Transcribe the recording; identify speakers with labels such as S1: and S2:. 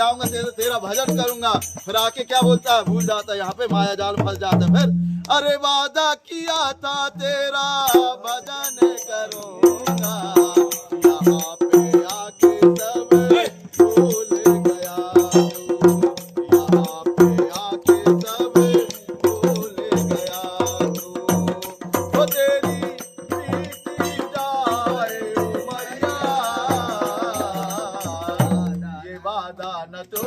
S1: आऊंगा तेरा भजन करूंगा, फिर आके क्या बोलता है, भूल जाता है, यहाँ पे माया जाल फंस जाता है। फिर अरे वादा किया था तेरा भजन करूंगा, यहाँ पे आके सब भूल गया, यहाँ पे आके सब भूल गया तू, वो तेरी बीती जाए उमरिया, ये वादा न तो